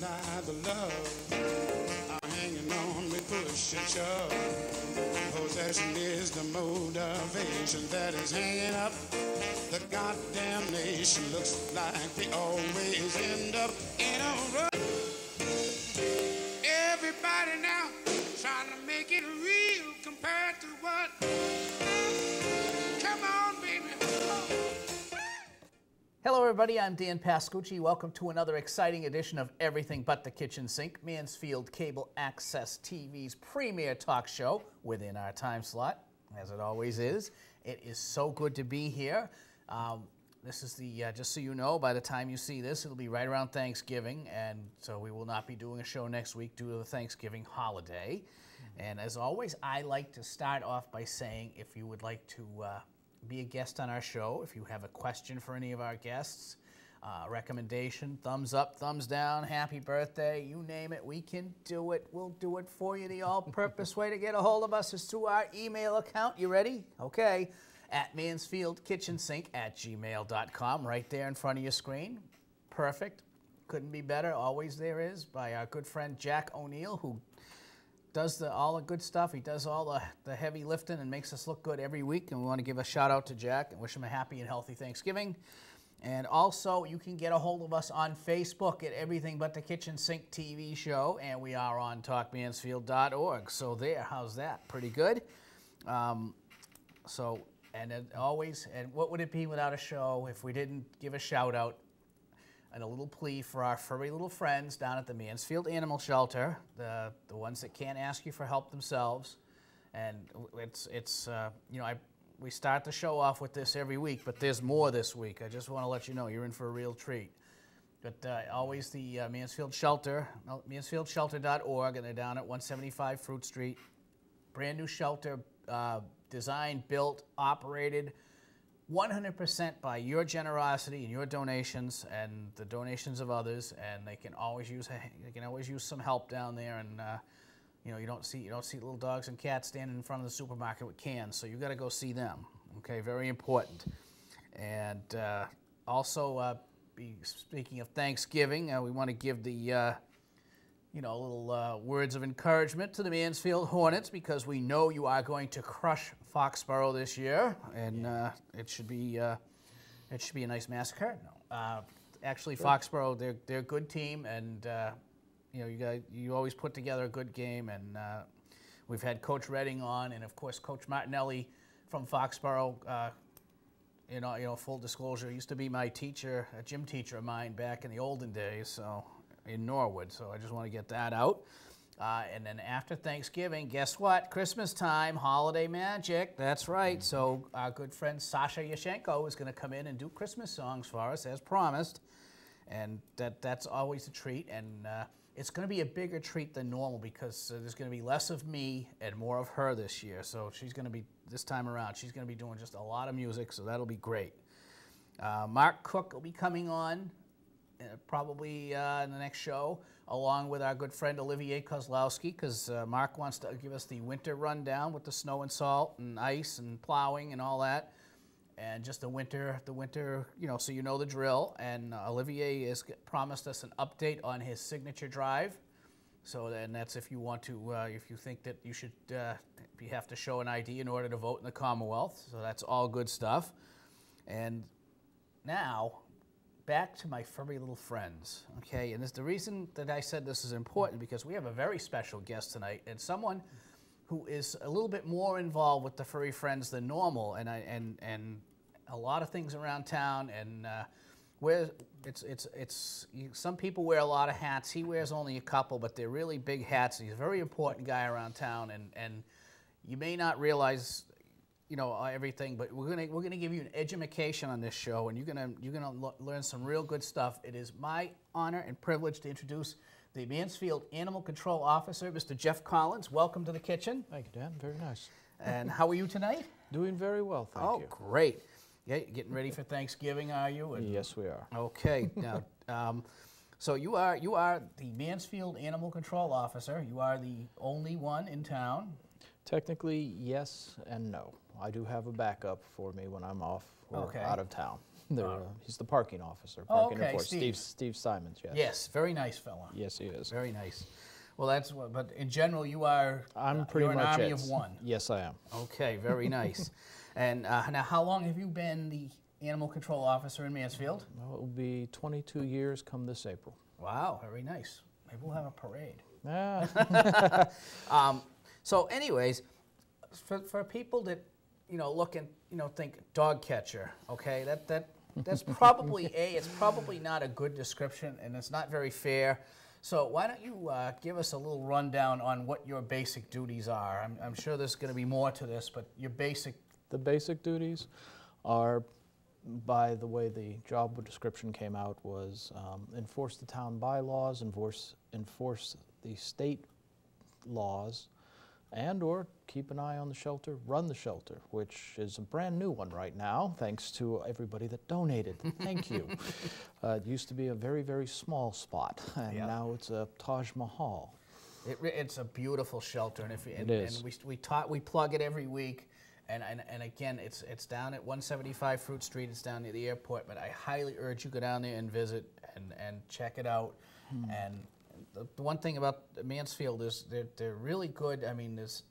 neither love are hanging on with push and shove. Possession is the motivation that is hanging up the goddamn nation. Looks like they always end up in a rut. Everybody now trying to make it real compared to what? Come on, baby. Hello, everybody. I'm Dan Pascucci. Welcome to another exciting edition of Everything But the Kitchen Sink, Mansfield Cable Access TV's premier talk show within our time slot, as it always is. It is so good to be here. This is the, just so you know, by the time you see this, it'll be right around Thanksgiving, and so we will not be doing a show next week due to the Thanksgiving holiday. And as always, I like to start off by saying if you would like to be a guest on our show, if you have a question for any of our guests, recommendation, thumbs up, thumbs down, happy birthday, you name it, we can do it. We'll do it for you. The all-purpose way to get a hold of us is through our email account. You ready? Okay. At mansfieldkitchensink@gmail.com, right there in front of your screen. Perfect. Couldn't be better. Always there is, by our good friend Jack O'Neill, who does all the good stuff. He does all the heavy lifting and makes us look good every week. And we want to give a shout out to Jack and wish him a happy and healthy Thanksgiving. And also, you can get a hold of us on Facebook at Everything But the Kitchen Sink TV show. And we are on talkmansfield.org. So there, how's that? Pretty good. And as always, and what would it be without a show if we didn't give a shout out and a little plea for our furry little friends down at the Mansfield Animal Shelter, the ones that can't ask you for help themselves. And we start the show off with this every week, but there's more this week. I just want to let you know you're in for a real treat. But always the Mansfield Shelter, mansfieldshelter.org, and they're down at 175 Fruit Street. Brand new shelter, designed, built, operated 100% by your generosity and your donations and the donations of others, and they can always use some help down there. And you don't see little dogs and cats standing in front of the supermarket with cans, so you got to go see them. Okay, very important. And also, speaking of Thanksgiving, we want to give the little words of encouragement to the Mansfield Hornets, because we know you are going to crush Foxborough this year, and it should be a nice massacre. No, actually, Foxborough, they're a good team, and you always put together a good game. And we've had Coach Redding on, and of course Coach Martinelli from Foxborough. Full disclosure, used to be my teacher, a gym teacher of mine back in the olden days. So. In Norwood, so I just want to get that out. And then after Thanksgiving, guess what? Christmas time, holiday magic. That's right. So our good friend Sasha Yashenko is going to come in and do Christmas songs for us, as promised. And that's always a treat. And it's going to be a bigger treat than normal, because there's going to be less of me and more of her this year. So she's going to be, this time around, she's going to be doing just a lot of music, so that'll be great. Mark Cook will be coming on. Probably in the next show, along with our good friend Olivier Kozlowski, because Mark wants to give us the winter rundown with the snow and salt and ice and plowing and all that, and just the winter, so you know the drill. And Olivier has promised us an update on his signature drive. So then that's if you want to, if you think that you should, you have to show an ID in order to vote in the Commonwealth. So that's all good stuff. And now, back to my furry little friends, okay? And the reason that I said this is important, because we have a very special guest tonight, and someone who is a little bit more involved with the furry friends than normal, and a lot of things around town, and some people wear a lot of hats. He wears only a couple, but they're really big hats. He's a very important guy around town, and you may not realize everything, but we're gonna give you an edumacation on this show, and you're gonna learn some real good stuff. It is my honor and privilege to introduce the Mansfield Animal Control Officer, Mr. Jeff Collins. Welcome to the kitchen. Thank you, Dan. Very nice. And how are you tonight? Doing very well, thank you. Oh, great. Yeah, getting ready for Thanksgiving, are you? Yes, we are. Okay. Now, so you are the Mansfield Animal Control Officer. You are the only one in town. Technically, yes and no. I do have a backup for me when I'm off or out of town. He's the parking officer. Oh, Parking okay, enforcement. Steve. Steve Simons, yes. Yes, very nice fella. Yes, he is. Very nice. Well, that's what, but in general, you are I'm pretty you're much an army it. of one. Yes, I am. Okay, very nice. And now, how long have you been the animal control officer in Mansfield? Well, it will be 22 years come this April. Wow, very nice. Maybe we'll have a parade. Ah. So, anyways, for people that look and think dog catcher, okay, that's probably it's probably not a good description, and it's not very fair. So why don't you give us a little rundown on what your basic duties are? I'm sure there's going to be more to this, but your basic. The basic duties are, by the way the job description came out, was enforce the town bylaws, enforce the state laws, and or keep an eye on the shelter, run the shelter, which is a brand new one right now, thanks to everybody that donated. Thank you. It used to be a very, very small spot, and now it's a Taj Mahal. It's a beautiful shelter, and it is. And we plug it every week, and again, it's down at 175 Fruit Street. It's down near the airport, but I highly urge you go down there and visit and check it out. And the one thing about Mansfield is they're really good. I mean, there's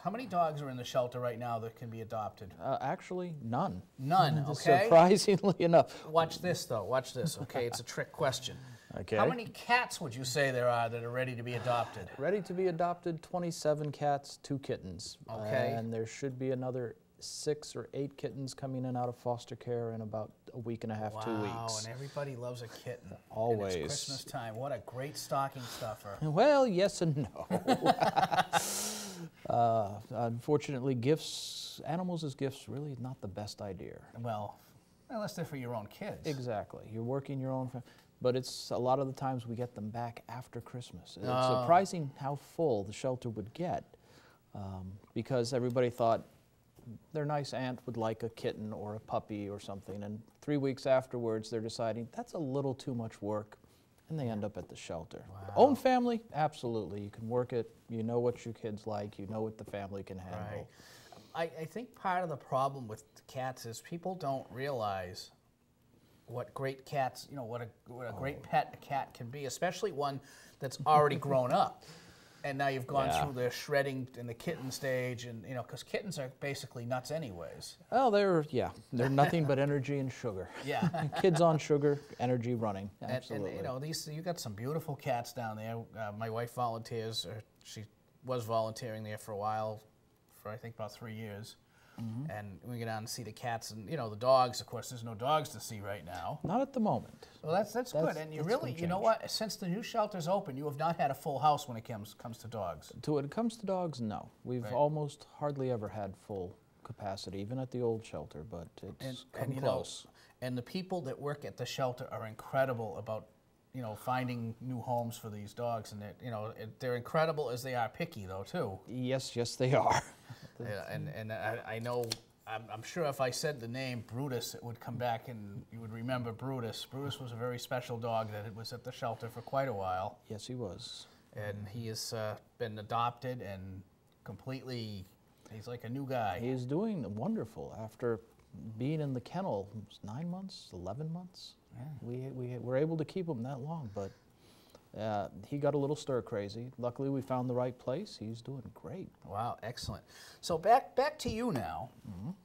how many dogs are in the shelter right now that can be adopted? Actually, none. None, okay. Surprisingly enough. Watch this, though. Watch this, okay? It's a trick question. Okay. How many cats would you say there are that are ready to be adopted? Ready to be adopted, 27 cats, 2 kittens. Okay. And there should be another 6 or 8 kittens coming in out of foster care in about a week and a half, 2 weeks. Wow, and everybody loves a kitten. Always. And it's Christmas time. What a great stocking stuffer. Well, yes and no. Unfortunately, animals as gifts, really not the best idea. Well, unless they're for your own kids. Exactly. You're working your own, but it's a lot of the times we get them back after Christmas. It's surprising how full the shelter would get, because everybody thought their nice aunt would like a kitten or a puppy or something, and 3 weeks afterwards they're deciding that's a little too much work, and they end up at the shelter. Wow. Own family, absolutely. You can work it. You know what your kids like. You know what the family can handle. Right. I think part of the problem with cats is people don't realize what great cats, what a great pet a cat can be, especially one that's already grown up. And now you've gone through the shredding and the kitten stage, and because kittens are basically nuts anyways. Well, they're nothing but energy and sugar. Yeah. Kids on sugar, energy running. Absolutely. And you got some beautiful cats down there. My wife volunteers, or she was volunteering there for a while, for I think about 3 years. And we go down and see the cats and the dogs. Of course, there's no dogs to see right now. Not at the moment. Well, that's good. And you really, you know what? Since the new shelter's open, you have not had a full house when it comes to dogs. When it comes to dogs, no. We've almost hardly ever had full capacity, even at the old shelter. But it's come close. And the people that work at the shelter are incredible about finding new homes for these dogs, and they're incredible as they are picky though too. Yes, they are. Yeah, and I know, I'm sure if I said the name Brutus, it would come back and you would remember Brutus. Brutus was a very special dog that was at the shelter for quite a while. Yes, he was. And he has been adopted and completely, he's like a new guy. He is doing wonderful after being in the kennel 9 months, 11 months. Yeah. We were able to keep him that long, but he got a little stir crazy. Luckily, we found the right place. He's doing great. Wow, excellent. So back to you now.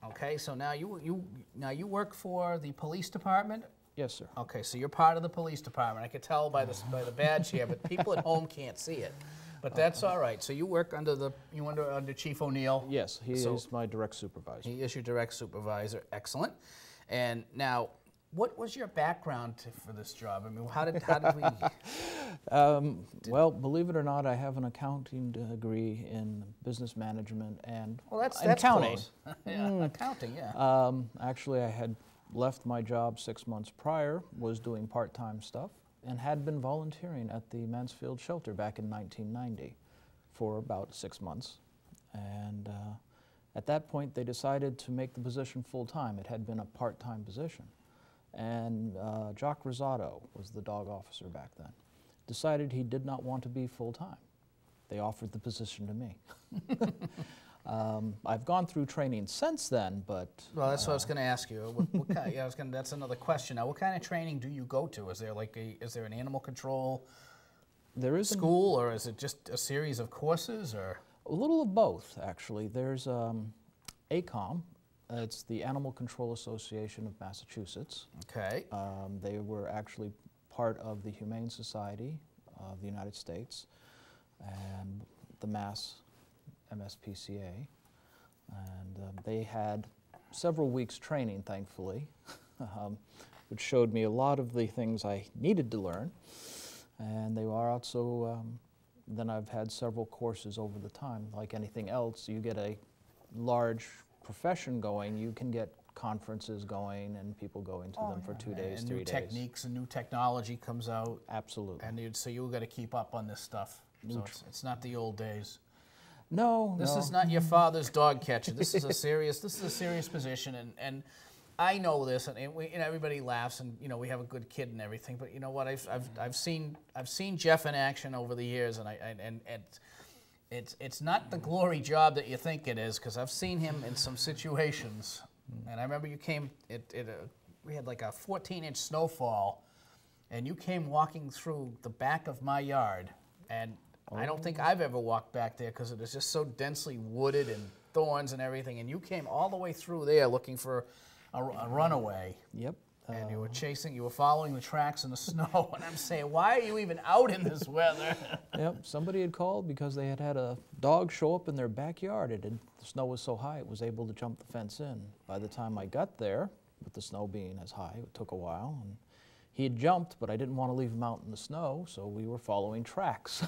Okay, so now you work for the police department. Yes, sir. Okay, so you're part of the police department. I could tell by the badge here, but people at home can't see it. But that's all right. So you work under Chief O'Neill. Yes, he is my direct supervisor. He is your direct supervisor. Excellent. And now, what was your background for this job? I mean, how did we? Well, believe it or not, I have an accounting degree in business management and that's accounting. Close. Yeah, accounting, yeah. Actually, I had left my job 6 months prior, was doing part-time stuff, and had been volunteering at the Mansfield shelter back in 1990 for about 6 months. And at that point, they decided to make the position full-time. It had been a part-time position. And Jock Rosado was the dog officer back then. Decided he did not want to be full-time. They offered the position to me. I've gone through training since then, but Well, that's what I was going to ask you. What kind, yeah, that's another question. Now, what kind of training do you go to? Is there like is there an animal control there is school, or is it just a series of courses, or? a little of both, actually. There's ACOM. It's the Animal Control Association of Massachusetts. Okay. They were actually part of the Humane Society of the United States and the MSPCA. And they had several weeks training, thankfully, which showed me a lot of the things I needed to learn. And they are also, then I've had several courses over the time. Like anything else, you get a large profession going, you can get conferences going and people going to them for 2 days, and 3 new days. techniques and new technology comes out. Absolutely. And so you've got to keep up on this stuff. So it's not the old days. No, This no. is not your father's dog catcher. This is a serious position, and I know this, and everybody laughs, and we have a good kid and everything. But you know what? I've seen Jeff in action over the years, and it's not the glory job that you think it is, because I've seen him in some situations. And I remember you came. We had like a 14-inch snowfall, and you came walking through the back of my yard, and I don't think I've ever walked back there because it was just so densely wooded and thorns and everything. And you came all the way through there looking for a runaway. Yep. And you were following the tracks in the snow. And I'm saying, why are you even out in this weather? Yep. Somebody had called because they had had a dog show up in their backyard. The snow was so high it was able to jump the fence in. By the time I got there, with the snow being as high, it took a while. And he had jumped, but I didn't want to leave him out in the snow, so we were following tracks.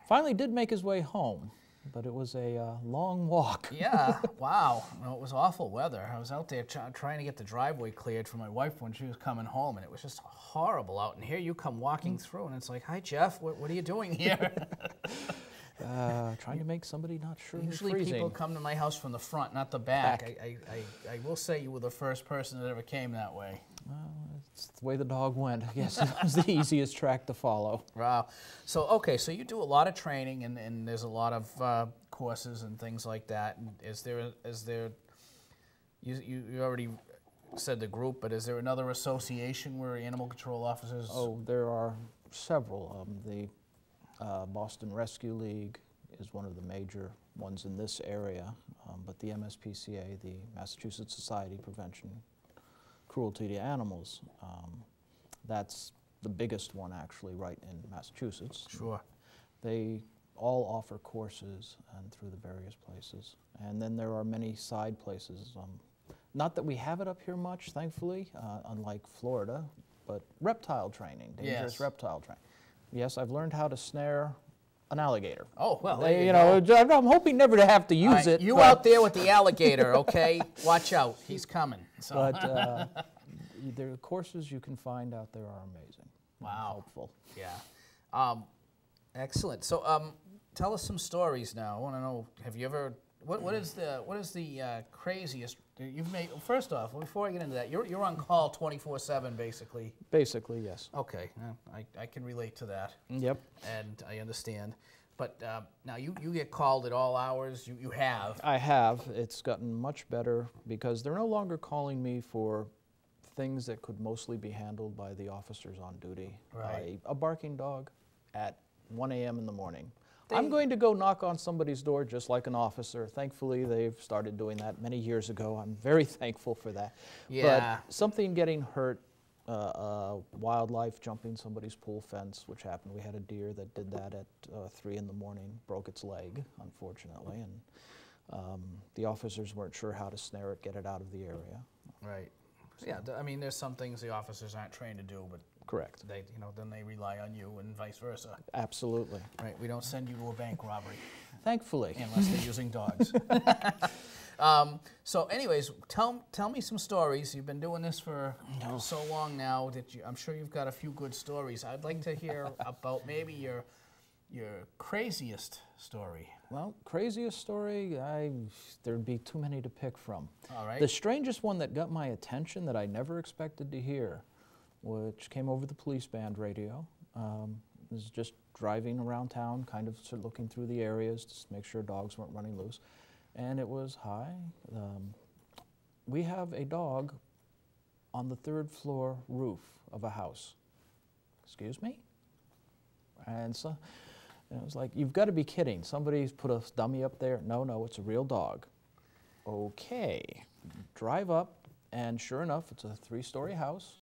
Finally did make his way home, but it was a long walk. Yeah, wow. No, it was awful weather. I was out there trying to get the driveway cleared for my wife when she was coming home, and it was just horrible out. And here you come walking through, and it's like, hi, Jeff, what are you doing here? Trying to make somebody not sure Usually freezing. people come to my house from the front, not the back. I will say you were the first person that ever came that way. Well, it's the way the dog went. I guess it was the easiest track to follow. Wow. So, okay, so you do a lot of training, and there's a lot of courses and things like that. And is there, you already said the group, but is there another association where animal control officers? Oh, there are several. The Boston Rescue League is one of the major ones in this area, but the MSPCA, the Massachusetts Society Prevention Cruelty to Animals, that's the biggest one actually right in Massachusetts. Sure. They all offer courses and through the various places. And then there are many side places. Not that we have it up here much, thankfully, unlike Florida, but reptile training, dangerous Yes. reptile training. Yes, I've learned how to snare an alligator. Oh, well, They, there you go. I'm hoping never to have to use All right, it. you but, out there with the alligator, okay? Watch out, he's coming. So. But the courses you can find out there are amazing. Wow. Helpful. Yeah. Excellent. So tell us some stories now. I want to know, have you ever, what is the craziest you've made? First off, before I get into that, you're on call 24/7 basically. Basically, yes. Okay, I can relate to that. Yep. And I understand. But now you get called at all hours. You have. I have. It's gotten much better because they're no longer calling me for things that could mostly be handled by the officers on duty. Right. A barking dog at 1 a.m. in the morning. I'm going to go knock on somebody's door just like an officer. Thankfully, they've started doing that many years ago. I'm very thankful for that. Yeah. But something getting hurt, wildlife jumping somebody's pool fence, which happened. We had a deer that did that at 3 in the morning, broke its leg, unfortunately, and the officers weren't sure how to snare it, get it out of the area. Right. Yeah. I mean, there's some things the officers aren't trained to do, but Correct. they, then they rely on you, and vice versa. Absolutely. Right. We don't send you to a bank robbery Thankfully. unless they're using dogs. So, anyways, tell me some stories. You've been doing this for so long now that I'm sure you've got a few good stories. I'd like to hear about maybe your craziest story. Well, craziest story, there'd be too many to pick from. All right. The strangest one that got my attention that I never expected to hear, which came over the police band radio, was just driving around town, kind of looking through the areas to make sure dogs weren't running loose. And it was, hi, we have a dog on the 3rd floor roof of a house. Excuse me? And so it was like, you've got to be kidding. Somebody's put a dummy up there. No, no, it's a real dog. Okay. Drive up, and sure enough, it's a 3-story house.